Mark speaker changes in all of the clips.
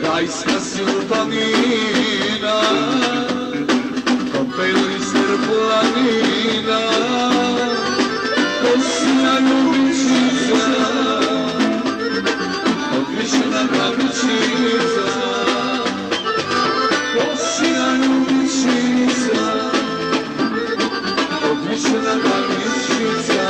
Speaker 1: Rajska siltanina, kopelister planina, kosina ljubičica, odvišena kavičica, kosina ljubičica, odvišena kavičica.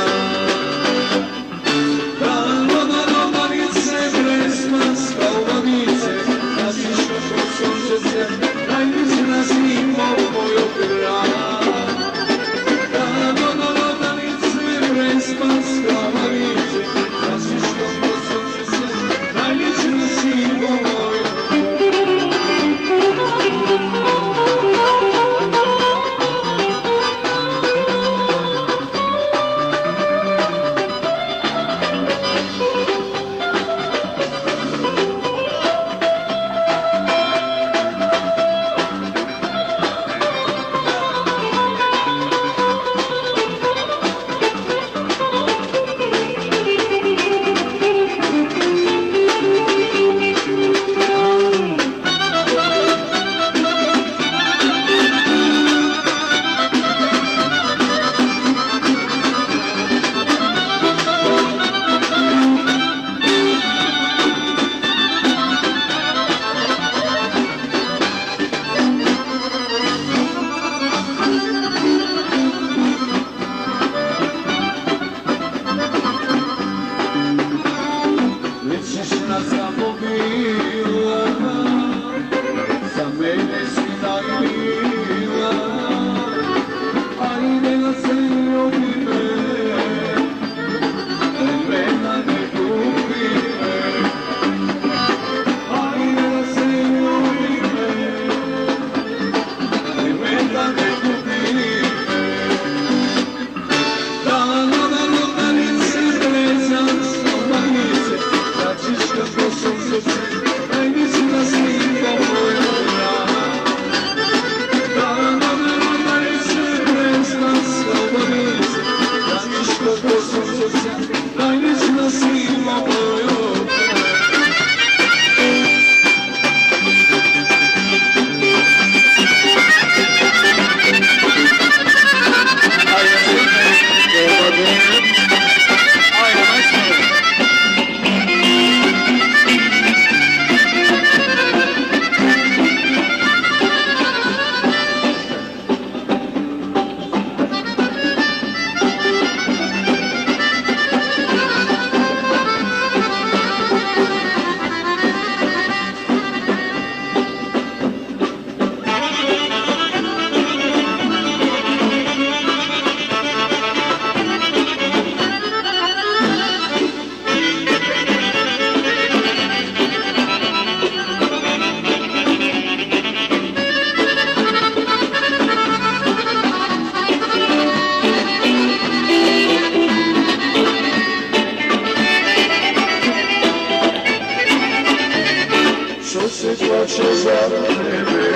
Speaker 2: Plače za tebe,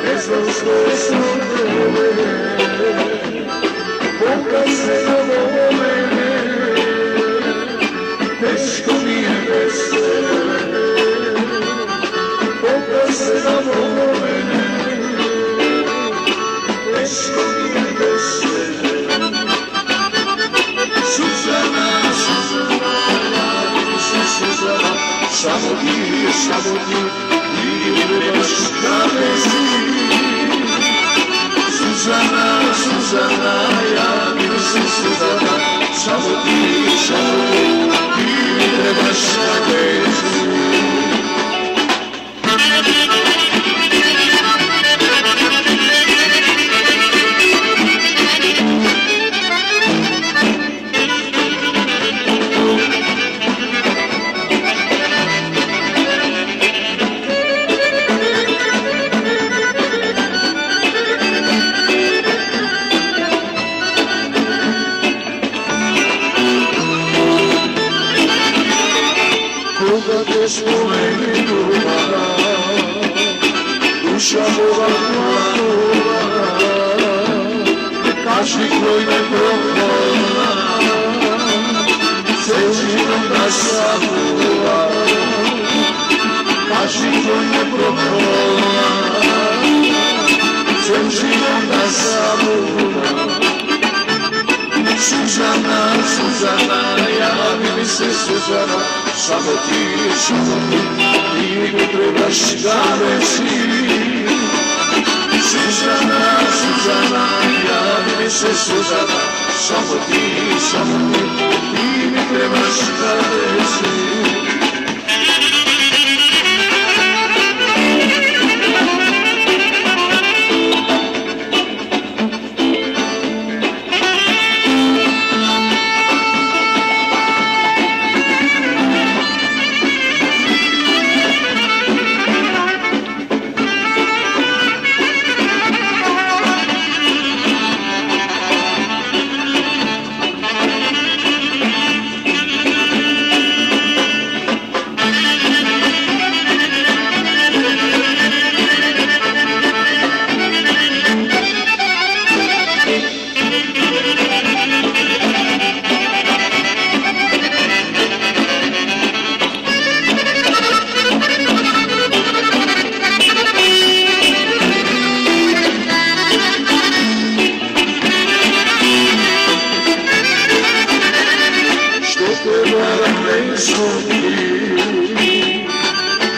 Speaker 2: ne znam svoje snove, pokaj se na mene, teško mi je bez tebe, pokaj se na mene, teško mi je bez tebe. Suzana, Suzana, Suzana, samo ti, i budeš da me si. Suzana, Suzana, samo ti, ti mi trebaš na vezi. Koga te spomeni ljubava, duša moja hladova, kaži koji me prohvala, cel život da sabuva, kaži koji me prohvala, cel život da sabuva. Suzana, Suzana, javi mi se Suzana, samo ti, ti mi trebaš da vezi. Suzana, Suzana, javi mi se Suzana, samo ti, ti mi trebaš da vezi.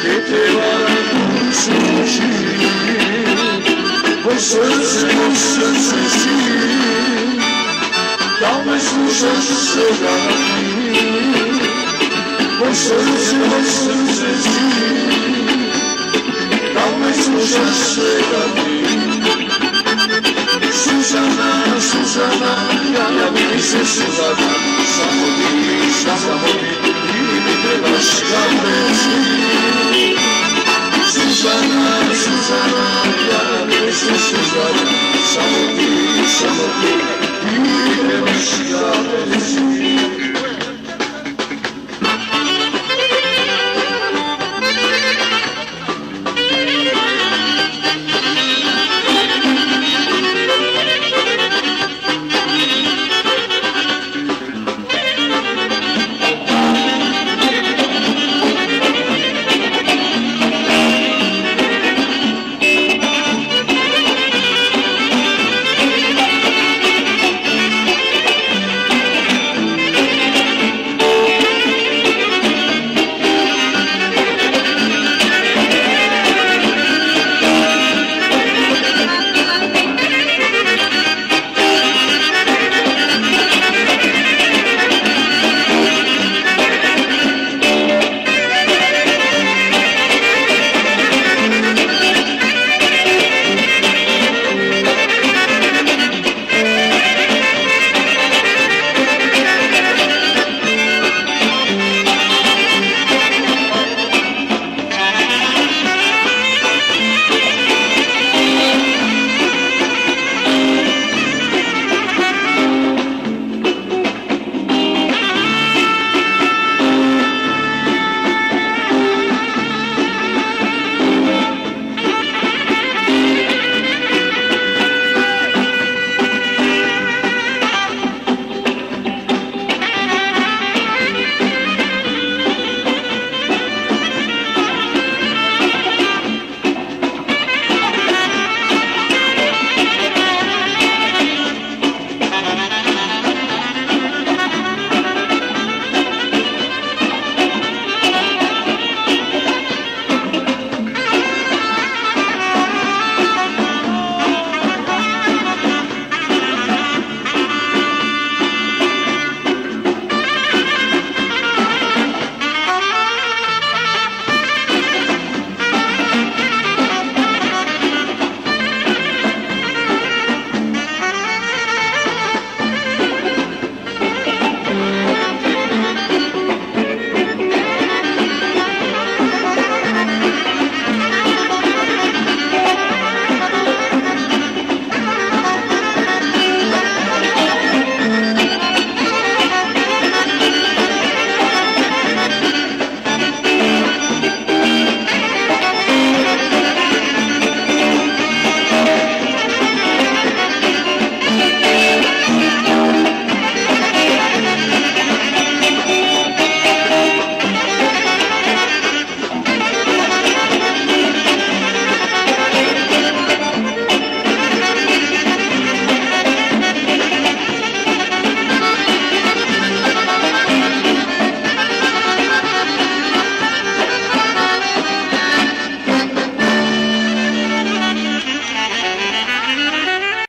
Speaker 2: Che te vada tu suci, voi srce si, da me slušaš svega ti, voi srce si, da me slušaš svega ti. Suzana, Suzana, javi mi se Suzana, samo ti, mi trebaš da vezi. Suzana, Suzana, javi mi se Suzana, samo ti, mi trebaš da vezi.